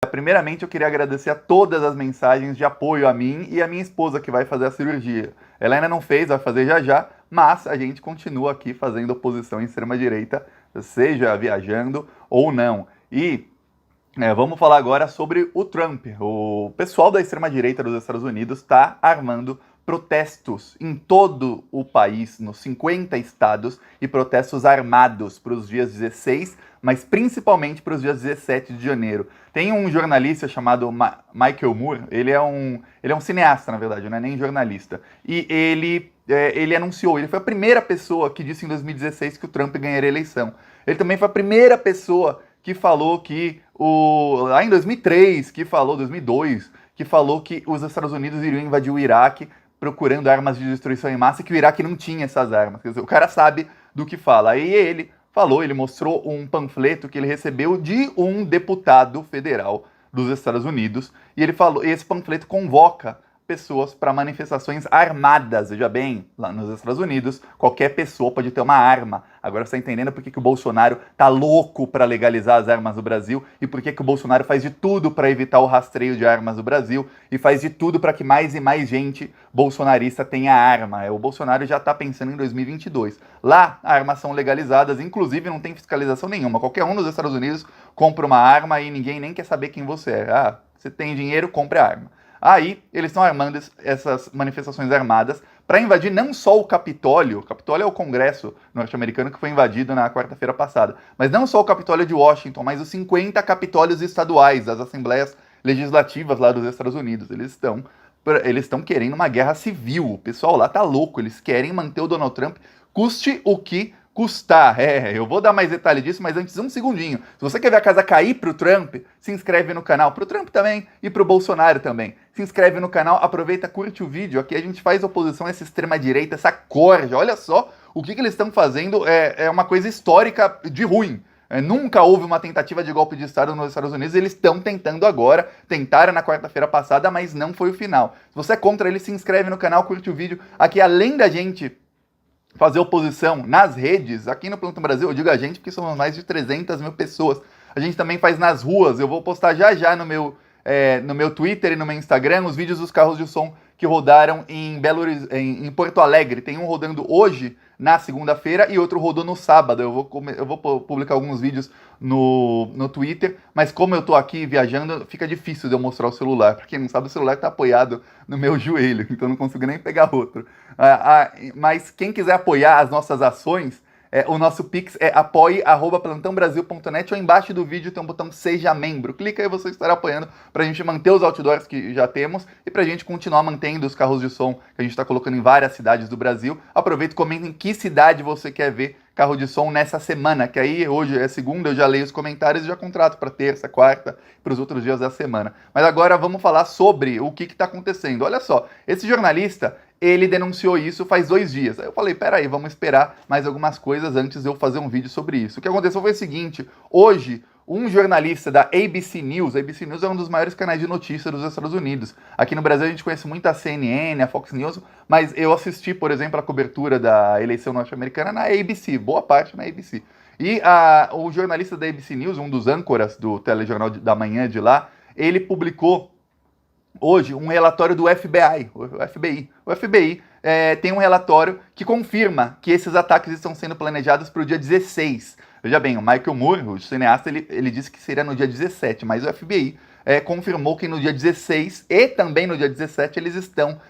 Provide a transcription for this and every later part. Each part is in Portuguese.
Primeiramente, eu queria agradecer a todas as mensagens de apoio a mim e a minha esposa, que vai fazer a cirurgia. Ela ainda não fez, vai fazer já já, mas a gente continua aqui fazendo oposição em extrema-direita, seja viajando ou não. E vamos falar agora sobre o Trump. O pessoal da extrema-direita dos Estados Unidos está armando protestos em todo o país, nos 50 estados, e protestos armados para os dias 16, mas principalmente para os dias 17 de janeiro. Tem um jornalista chamado Michael Moore, ele é um cineasta, na verdade, não é nem jornalista, e ele anunciou, ele foi a primeira pessoa que disse em 2016 que o Trump ganharia a eleição. Ele também foi a primeira pessoa que falou que lá em 2003, 2002, que falou que os Estados Unidos iriam invadir o Iraque procurando armas de destruição em massa e que o Iraque não tinha essas armas. Quer dizer, o cara sabe do que fala. Aí ele falou, ele mostrou um panfleto que ele recebeu de um deputado federal dos Estados Unidos e ele falou, esse panfleto convoca pessoas para manifestações armadas. Veja bem, lá nos Estados Unidos, qualquer pessoa pode ter uma arma. Agora você está entendendo por que o Bolsonaro tá louco para legalizar as armas no Brasil e por que o Bolsonaro faz de tudo para evitar o rastreio de armas no Brasil e faz de tudo para que mais e mais gente bolsonarista tenha arma. O Bolsonaro já está pensando em 2022. Lá, armas são legalizadas, inclusive não tem fiscalização nenhuma. Qualquer um nos Estados Unidos compra uma arma e ninguém nem quer saber quem você é. Ah, você tem dinheiro, compre a arma. Aí, eles estão armando essas manifestações armadas para invadir não só o Capitólio é o Congresso norte-americano que foi invadido na quarta-feira passada, mas não só o Capitólio de Washington, mas os 50 capitólios estaduais, as assembleias legislativas lá dos Estados Unidos. Eles estão querendo uma guerra civil, o pessoal lá tá louco, eles querem manter o Donald Trump, custe o que custar. Eu vou dar mais detalhe disso, mas antes um segundinho. Se você quer ver a casa cair pro Trump, se inscreve no canal. Pro Trump também e pro Bolsonaro também. Se inscreve no canal, aproveita, curte o vídeo. Aqui a gente faz oposição a essa extrema-direita, essa corja. Olha só o que eles estão fazendo. É uma coisa histórica de ruim. Nunca houve uma tentativa de golpe de Estado nos Estados Unidos, eles estão tentando agora, tentaram na quarta-feira passada, mas não foi o final. Se você é contra ele, se inscreve no canal, curte o vídeo. Aqui, além da gente fazer oposição nas redes, aqui no Plantão Brasil, eu digo a gente porque somos mais de 300 mil pessoas, a gente também faz nas ruas, eu vou postar já no meu Twitter e no meu Instagram os vídeos dos carros de som que rodaram em Porto Alegre. Tem um rodando hoje, na segunda-feira, e outro rodou no sábado. Eu vou publicar alguns vídeos no Twitter, mas como eu tô aqui viajando, fica difícil de eu mostrar o celular. Pra quem não sabe, o celular tá apoiado no meu joelho, então não consigo nem pegar outro. Mas quem quiser apoiar as nossas ações, o nosso Pix é apoie@plantãobrasil.net, ou embaixo do vídeo tem um botão Seja Membro. Clica aí, você estará apoiando pra gente manter os outdoors que já temos e pra gente continuar mantendo os carros de som que a gente está colocando em várias cidades do Brasil. Aproveita e comenta em que cidade você quer ver carro de som nessa semana, que aí hoje é segunda, eu já leio os comentários e já contrato para terça, quarta, para os outros dias da semana. Mas agora vamos falar sobre o que está acontecendo. Olha só, esse jornalista, ele denunciou isso faz 2 dias. Aí eu falei, peraí, vamos esperar mais algumas coisas antes de eu fazer um vídeo sobre isso. O que aconteceu foi o seguinte, hoje um jornalista da ABC News é um dos maiores canais de notícias dos Estados Unidos. Aqui no Brasil a gente conhece muito a CNN, a Fox News, mas eu assisti, por exemplo, a cobertura da eleição norte-americana na ABC, boa parte na ABC. E o jornalista da ABC News, um dos âncoras do telejornal da manhã de lá, ele publicou hoje um relatório do FBI. O FBI tem um relatório que confirma que esses ataques estão sendo planejados para o dia 16. Veja bem, o Michael Moore, o cineasta, ele disse que seria no dia 17, mas o FBI confirmou que no dia 16 e também no dia 17 eles estão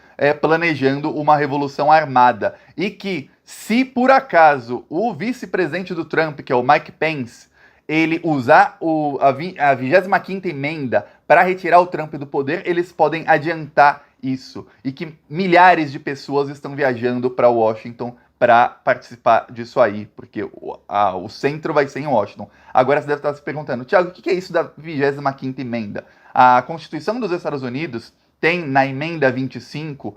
planejando uma revolução armada. E que, se por acaso o vice-presidente do Trump, que é o Mike Pence, ele usar a 25ª emenda para retirar o Trump do poder, eles podem adiantar isso. E que milhares de pessoas estão viajando para Washington para participar disso aí, porque o centro vai ser em Washington. Agora você deve estar se perguntando, Thiago, o que é isso da 25ª emenda? A Constituição dos Estados Unidos tem, na emenda 25,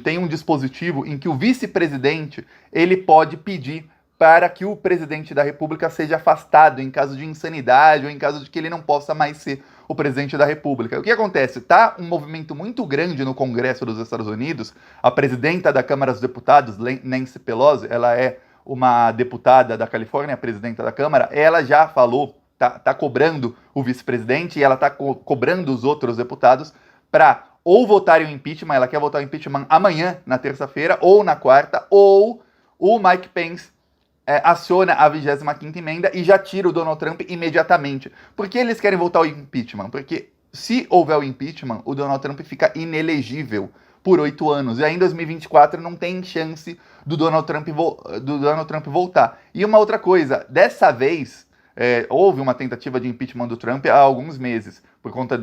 tem um dispositivo em que o vice-presidente ele pode pedir para que o presidente da República seja afastado em caso de insanidade ou em caso de que ele não possa mais ser o presidente da República. O que acontece? Está um movimento muito grande no Congresso dos Estados Unidos. A presidenta da Câmara dos Deputados, Nancy Pelosi, ela é uma deputada da Califórnia, presidenta da Câmara, ela já falou, tá cobrando o vice-presidente e ela tá cobrando os outros deputados para ou votarem o impeachment, ela quer votar o impeachment amanhã, na terça-feira, ou na quarta, ou o Mike Pence aciona a 25ª emenda e já tira o Donald Trump imediatamente. Por que eles querem votar o impeachment? Porque se houver o impeachment, o Donald Trump fica inelegível por 8 anos. E aí em 2024 não tem chance do Donald Trump voltar. E uma outra coisa, dessa vez houve uma tentativa de impeachment do Trump há alguns meses, por conta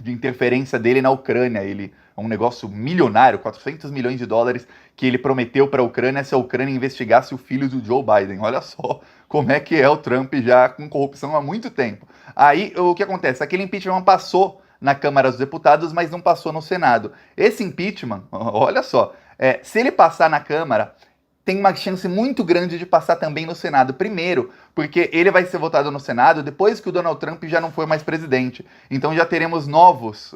de interferência dele na Ucrânia. Ele é um negócio milionário, 400 milhões de dólares, que ele prometeu para a Ucrânia se a Ucrânia investigasse o filho do Joe Biden. Olha só como é que é o Trump já com corrupção há muito tempo. Aí o que acontece? Aquele impeachment passou na Câmara dos Deputados, mas não passou no Senado. Esse impeachment, olha só, se ele passar na Câmara, tem uma chance muito grande de passar também no Senado. Primeiro, porque ele vai ser votado no Senado depois que o Donald Trump já não for mais presidente. Então já teremos novos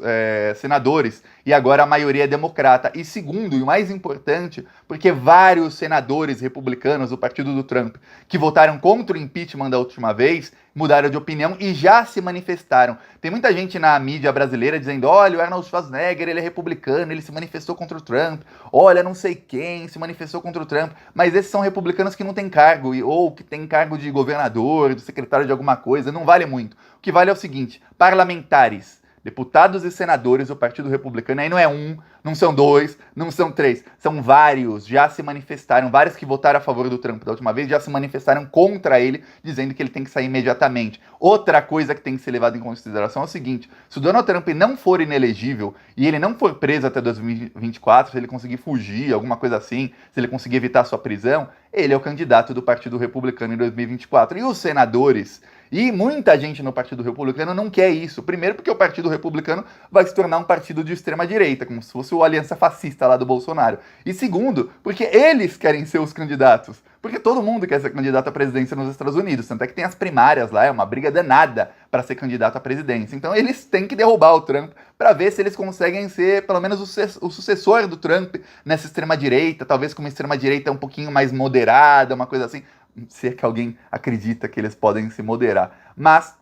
senadores e agora a maioria é democrata. E segundo, e o mais importante, porque vários senadores republicanos do partido do Trump que votaram contra o impeachment da última vez mudaram de opinião e já se manifestaram. Tem muita gente na mídia brasileira dizendo: olha, o Arnold Schwarzenegger, ele é republicano, ele se manifestou contra o Trump. Olha, não sei quem se manifestou contra o Trump. Mas esses são republicanos que não têm cargo, ou que têm cargo de governador, de secretário de alguma coisa, não vale muito. O que vale é o seguinte: parlamentares, deputados e senadores do Partido Republicano, aí não é um, não são dois, não são três, são vários, já se manifestaram, vários que votaram a favor do Trump da última vez, já se manifestaram contra ele, dizendo que ele tem que sair imediatamente. Outra coisa que tem que ser levada em consideração é o seguinte: se o Donald Trump não for inelegível e ele não for preso até 2024, se ele conseguir fugir, alguma coisa assim, se ele conseguir evitar sua prisão, ele é o candidato do Partido Republicano em 2024. E os senadores e muita gente no Partido Republicano não quer isso. Primeiro porque o Partido Republicano vai se tornar um partido de extrema-direita, como se fosse o Aliança Fascista lá do Bolsonaro. E segundo, porque eles querem ser os candidatos. Porque todo mundo quer ser candidato à presidência nos Estados Unidos. Tanto é que tem as primárias lá, é uma briga danada para ser candidato à presidência. Então eles têm que derrubar o Trump para ver se eles conseguem ser, pelo menos, o sucessor do Trump nessa extrema-direita, talvez com uma extrema-direita um pouquinho mais moderada, uma coisa assim. Se é que alguém acredita que eles podem se moderar. Mas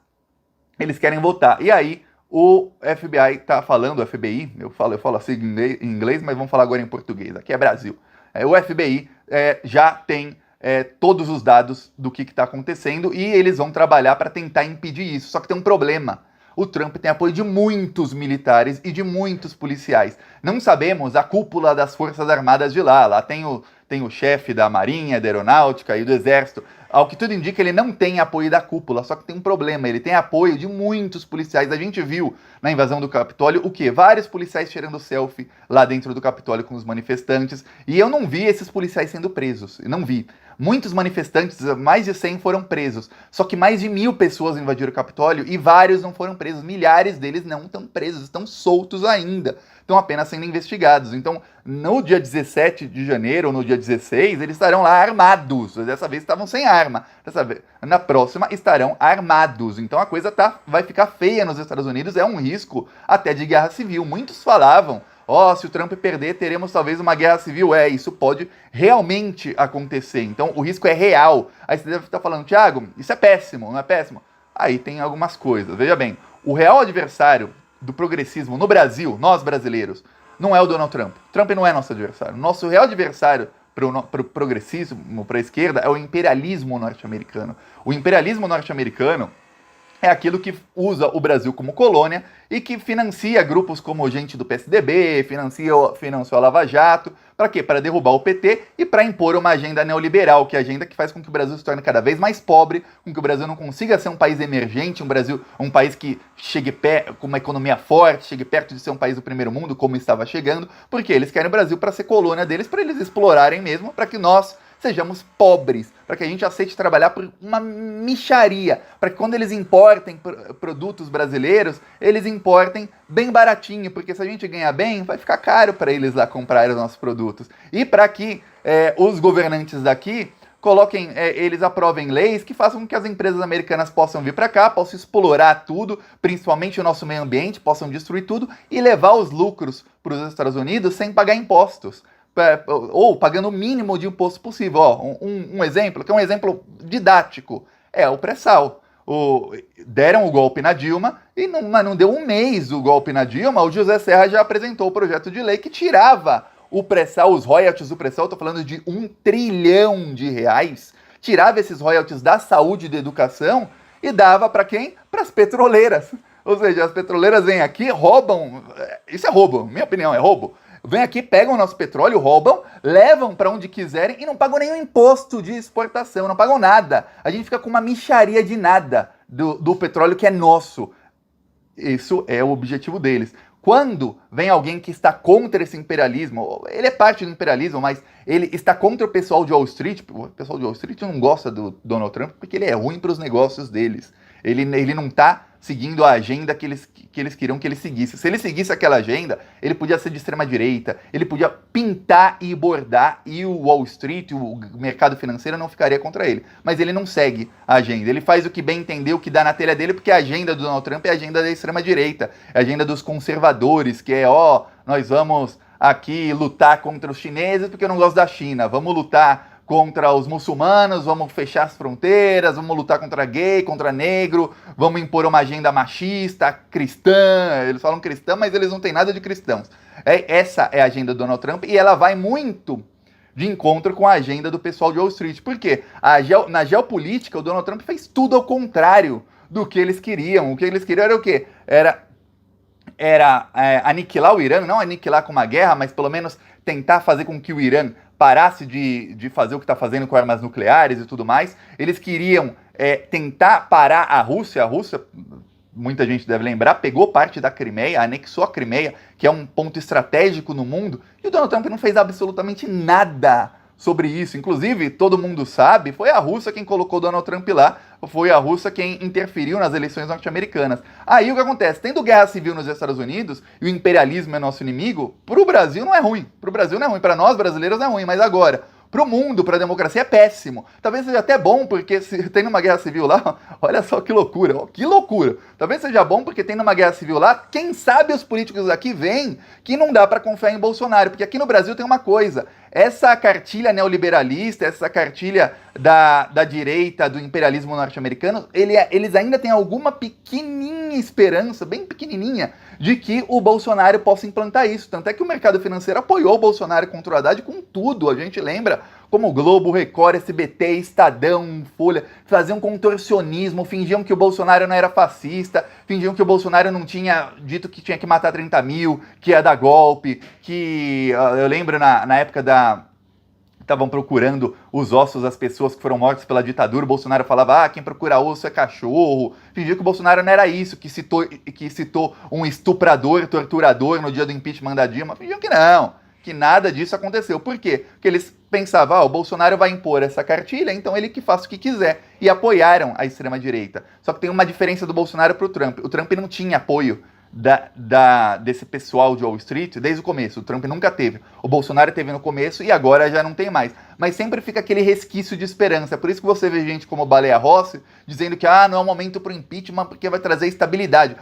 eles querem votar. E aí o FBI tá falando, o FBI, eu falo assim em inglês, mas vamos falar agora em português. Aqui é Brasil. O FBI já tem todos os dados do que está acontecendo e eles vão trabalhar para tentar impedir isso. Só que tem um problema. O Trump tem apoio de muitos militares e de muitos policiais. Não sabemos a cúpula das Forças Armadas de lá. Lá tem o chefe da Marinha, da Aeronáutica e do Exército. Ao que tudo indica, ele não tem apoio da cúpula, só que tem um problema, ele tem apoio de muitos policiais. A gente viu na invasão do Capitólio o quê? Vários policiais tirando selfie lá dentro do Capitólio com os manifestantes, e eu não vi esses policiais sendo presos, não vi. Muitos manifestantes, mais de 100 foram presos, só que mais de 1.000 pessoas invadiram o Capitólio e vários não foram presos, milhares deles não estão presos, estão soltos ainda, estão apenas sendo investigados. Então, no dia 17 de janeiro ou no dia 16, eles estarão lá armados. Dessa vez estavam sem arma. Dessa vez, na próxima estarão armados. Então a coisa vai ficar feia nos Estados Unidos. É um risco até de guerra civil. Muitos falavam: se o Trump perder, teremos talvez uma guerra civil. Isso pode realmente acontecer. Então o risco é real. Aí você deve estar falando: Thiago, isso é péssimo, não é péssimo? Aí tem algumas coisas. Veja bem, o real adversário do progressismo no Brasil, nós brasileiros, não é o Donald Trump. Trump não é nosso adversário. Nosso real adversário para o progressismo, para a esquerda, é o imperialismo norte-americano. O imperialismo norte-americano é aquilo que usa o Brasil como colônia e que financia grupos como gente do PSDB, financiou a Lava Jato. Para quê? Para derrubar o PT e para impor uma agenda neoliberal, que é a agenda que faz com que o Brasil se torne cada vez mais pobre, com que o Brasil não consiga ser um país emergente, um país que chegue com uma economia forte, chegue perto de ser um país do primeiro mundo, como estava chegando, porque eles querem o Brasil para ser colônia deles, para eles explorarem mesmo, para que nós sejamos pobres, para que a gente aceite trabalhar por uma mixaria, para que quando eles importem produtos brasileiros, eles importem bem baratinho, porque se a gente ganhar bem, vai ficar caro para eles lá comprarem os nossos produtos. E para que os governantes daqui eles aprovem leis que façam com que as empresas americanas possam vir para cá, possam explorar tudo, principalmente o nosso meio ambiente, possam destruir tudo e levar os lucros para os Estados Unidos sem pagar impostos. Ou pagando o mínimo de imposto possível. Um exemplo, que é um exemplo didático, é o pré-sal. deram o golpe na Dilma, mas não deu um mês o golpe na Dilma, o José Serra já apresentou o projeto de lei que tirava o pré-sal, os royalties do pré-sal, estou falando de R$ 1 trilhão, tirava esses royalties da saúde e da educação e dava para quem? Para as petroleiras. Ou seja, as petroleiras vêm aqui, roubam, isso é roubo, minha opinião, é roubo. Vêm aqui, pegam o nosso petróleo, roubam, levam para onde quiserem e não pagam nenhum imposto de exportação, não pagam nada. A gente fica com uma mixaria de nada do petróleo que é nosso. Isso é o objetivo deles. Quando vem alguém que está contra esse imperialismo, ele é parte do imperialismo, mas ele está contra o pessoal de Wall Street. O pessoal de Wall Street não gosta do Donald Trump porque ele é ruim para os negócios deles. Ele não está seguindo a agenda que eles queriam que ele seguisse. Se ele seguisse aquela agenda, ele podia ser de extrema-direita, ele podia pintar e bordar e o Wall Street, o mercado financeiro não ficaria contra ele. Mas ele não segue a agenda. Ele faz o que bem entender, o que dá na telha dele, porque a agenda do Donald Trump é a agenda da extrema-direita, é a agenda dos conservadores, que é, nós vamos aqui lutar contra os chineses porque eu não gosto da China, vamos lutar contra os muçulmanos, vamos fechar as fronteiras, vamos lutar contra gay, contra negro, vamos impor uma agenda machista, cristã. Eles falam cristã, mas eles não têm nada de cristãos. Essa é a agenda do Donald Trump e ela vai muito de encontro com a agenda do pessoal de Wall Street. Por quê? Na geopolítica, o Donald Trump fez tudo ao contrário do que eles queriam. O que eles queriam era o quê? Era aniquilar o Irã, não aniquilar com uma guerra, mas pelo menos tentar fazer com que o Irã parasse de fazer o que está fazendo com armas nucleares e tudo mais. Eles queriam tentar parar a Rússia. A Rússia, muita gente deve lembrar, pegou parte da Crimeia, anexou a Crimeia, que é um ponto estratégico no mundo, e o Donald Trump não fez absolutamente nada sobre isso. Inclusive, todo mundo sabe, foi a Rússia quem colocou o Donald Trump lá, foi a Rússia quem interferiu nas eleições norte-americanas. Aí o que acontece? Tendo guerra civil nos Estados Unidos, e o imperialismo é nosso inimigo, pro Brasil não é ruim. Pro Brasil não é ruim, para nós brasileiros não é ruim, mas agora, pro mundo, pra democracia é péssimo. Talvez seja até bom, porque se tem uma guerra civil lá, olha só que loucura, que loucura. Talvez seja bom, porque tem uma guerra civil lá, quem sabe os políticos aqui veem que não dá pra confiar em Bolsonaro, porque aqui no Brasil tem uma coisa, essa cartilha neoliberalista, essa cartilha da direita, do imperialismo norte-americano, eles ainda têm alguma pequenininha esperança, bem pequenininha, de que o Bolsonaro possa implantar isso. Tanto é que o mercado financeiro apoiou o Bolsonaro contra o Haddad com tudo. A gente lembra como o Globo, Record, SBT, Estadão, Folha, faziam contorcionismo, fingiam que o Bolsonaro não era fascista, fingiam que o Bolsonaro não tinha dito que tinha que matar 30 mil, que ia dar golpe, que eu lembro na época estavam procurando os ossos das pessoas que foram mortas pela ditadura, o Bolsonaro falava, quem procura osso é cachorro. Fingiu que o Bolsonaro não era isso, que citou um estuprador, torturador no dia do impeachment da Dilma. Fingiu que não, que nada disso aconteceu. Por quê? Porque eles pensavam, o Bolsonaro vai impor essa cartilha, então ele que faça o que quiser. E apoiaram a extrema-direita. Só que tem uma diferença do Bolsonaro para o Trump. O Trump não tinha apoio desse pessoal de Wall Street desde o começo. O Trump nunca teve. O Bolsonaro teve no começo e agora já não tem mais. Mas sempre fica aquele resquício de esperança. É por isso que você vê gente como Baleia Rossi dizendo que não é o momento para o impeachment porque vai trazer estabilidade.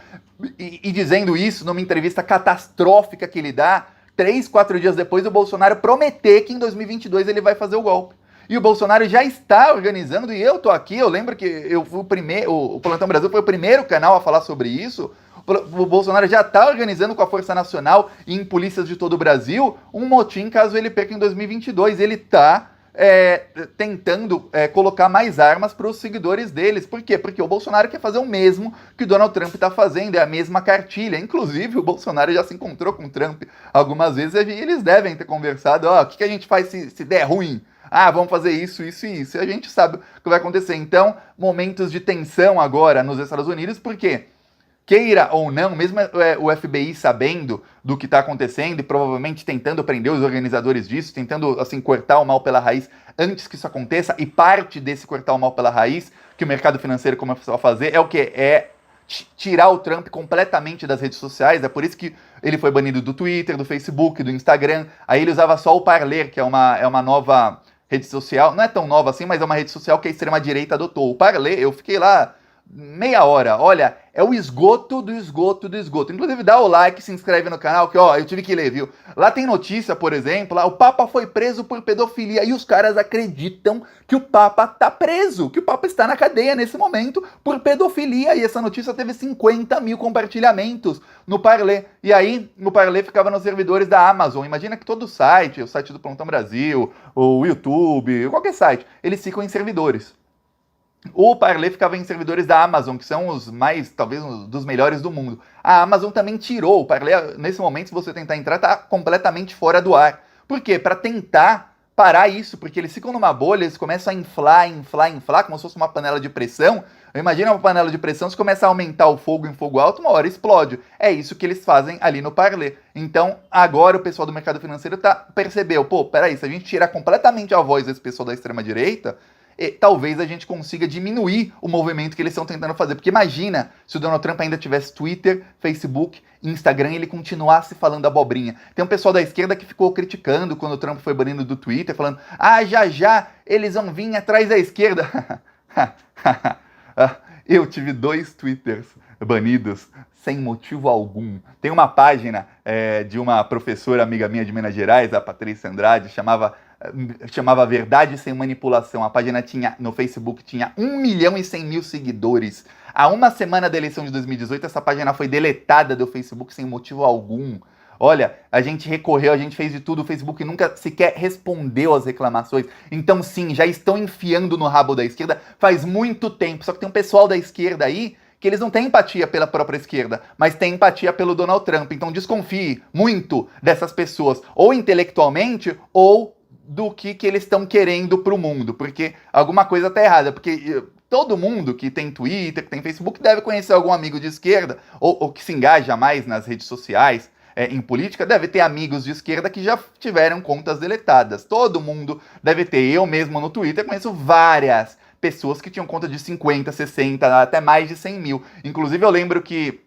E dizendo isso numa entrevista catastrófica que ele dá, 3, 4 dias depois o Bolsonaro prometer que em 2022 ele vai fazer o golpe. E o Bolsonaro já está organizando, e eu tô aqui, eu lembro que eu fui o Plantão Brasil foi o primeiro canal a falar sobre isso. O Bolsonaro já está organizando com a Força Nacional e em polícias de todo o Brasil um motim caso ele perca em 2022. Ele está tentando colocar mais armas para os seguidores deles. Por quê? Porque o Bolsonaro quer fazer o mesmo que o Donald Trump está fazendo, é a mesma cartilha. Inclusive, o Bolsonaro já se encontrou com o Trump algumas vezes e eles devem ter conversado, o que a gente faz se der ruim? Vamos fazer isso, isso e isso. E a gente sabe o que vai acontecer. Então, momentos de tensão agora nos Estados Unidos, por quê? Queira ou não, mesmo o FBI sabendo do que está acontecendo e provavelmente tentando prender os organizadores disso, tentando assim cortar o mal pela raiz antes que isso aconteça, e parte desse cortar o mal pela raiz que o mercado financeiro começou a fazer é o quê? É tirar o Trump completamente das redes sociais. É por isso que ele foi banido do Twitter, do Facebook, do Instagram. Aí ele usava só o Parler, que é uma nova rede social, não é tão nova assim, mas é uma rede social que a extrema-direita adotou. O Parler, eu fiquei lá meia hora. Olha, é o esgoto do esgoto do esgoto. Inclusive, dá o like, se inscreve no canal, que ó, eu tive que ler, viu? Lá tem notícia, por exemplo, lá, o Papa foi preso por pedofilia e os caras acreditam que o Papa tá preso, que o Papa está na cadeia nesse momento por pedofilia. E essa notícia teve 50 mil compartilhamentos no Parler. E aí, no Parler ficava nos servidores da Amazon. Imagina que todo site, o site do Plantão Brasil, o YouTube, qualquer site, eles ficam em servidores. O Parler ficava em servidores da Amazon, que são os mais, talvez, dos melhores do mundo. A Amazon também tirou o Parler. Nesse momento, se você tentar entrar, tá completamente fora do ar. Por quê? Para tentar parar isso, porque eles ficam numa bolha, eles começam a inflar, como se fosse uma panela de pressão. Imagina uma panela de pressão, se começa a aumentar o fogo em fogo alto, uma hora explode. É isso que eles fazem ali no Parler. Então, agora o pessoal do mercado financeiro percebeu, pô, peraí, se a gente tirar completamente a voz desse pessoal da extrema-direita, talvez a gente consiga diminuir o movimento que eles estão tentando fazer. Porque imagina se o Donald Trump ainda tivesse Twitter, Facebook, Instagram e ele continuasse falando abobrinha. Tem um pessoal da esquerda que ficou criticando quando o Trump foi banido do Twitter, falando, já eles vão vir atrás da esquerda. Eu tive 2 Twitters banidos sem motivo algum. Tem uma página de uma professora amiga minha de Minas Gerais, a Patrícia Andrade, chamava Verdade Sem Manipulação. A página no Facebook tinha 1.100.000 seguidores. Há uma semana da eleição de 2018, essa página foi deletada do Facebook sem motivo algum. Olha, a gente recorreu, a gente fez de tudo, o Facebook nunca sequer respondeu às reclamações. Então sim, já estão enfiando no rabo da esquerda faz muito tempo. Só que tem um pessoal da esquerda aí que eles não têm empatia pela própria esquerda, mas têm empatia pelo Donald Trump. Então desconfie muito dessas pessoas, ou intelectualmente, ou do que eles estão querendo pro mundo, porque alguma coisa tá errada, porque todo mundo que tem Twitter, que tem Facebook, deve conhecer algum amigo de esquerda, ou que se engaja mais nas redes sociais, em política, deve ter amigos de esquerda que já tiveram contas deletadas. Todo mundo deve ter. Eu mesmo no Twitter conheço várias pessoas que tinham conta de 50, 60, até mais de 100 mil. Inclusive eu lembro que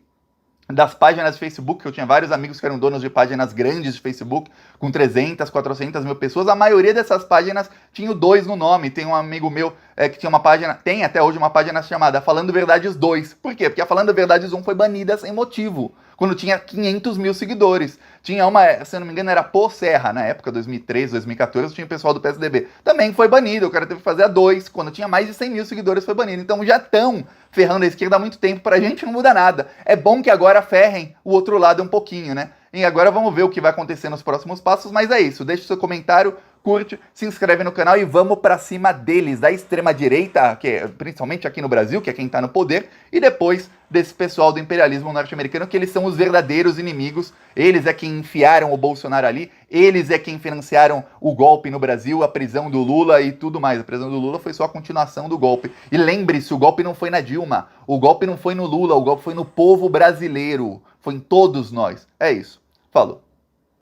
das páginas de Facebook, que eu tinha vários amigos que eram donos de páginas grandes de Facebook, com 300, 400 mil pessoas, a maioria dessas páginas tinha o 2 no nome. Tem um amigo meu que tinha uma página, tem até hoje uma página chamada Falando Verdades 2. Por quê? Porque a Falando Verdades 1 foi banida sem motivo, quando tinha 500 mil seguidores. Tinha uma, se eu não me engano, era Pô Serra, na época, 2013, 2014, tinha o pessoal do PSDB. Também foi banido, o cara teve que fazer a 2, quando tinha mais de 100 mil seguidores foi banido. Então já estão ferrando a esquerda há muito tempo, pra gente não muda nada. É bom que agora ferrem o outro lado um pouquinho, né? E agora vamos ver o que vai acontecer nos próximos passos, mas é isso. Deixa o seu comentário, curte, se inscreve no canal e vamos pra cima deles, da extrema-direita, que é, principalmente aqui no Brasil, que é quem tá no poder, e depois desse pessoal do imperialismo norte-americano, que eles são os verdadeiros inimigos. Eles é quem enfiaram o Bolsonaro ali, eles é quem financiaram o golpe no Brasil, a prisão do Lula e tudo mais. A prisão do Lula foi só a continuação do golpe. E lembre-se, o golpe não foi na Dilma, o golpe não foi no Lula, o golpe foi no povo brasileiro, foi em todos nós. É isso. Falou.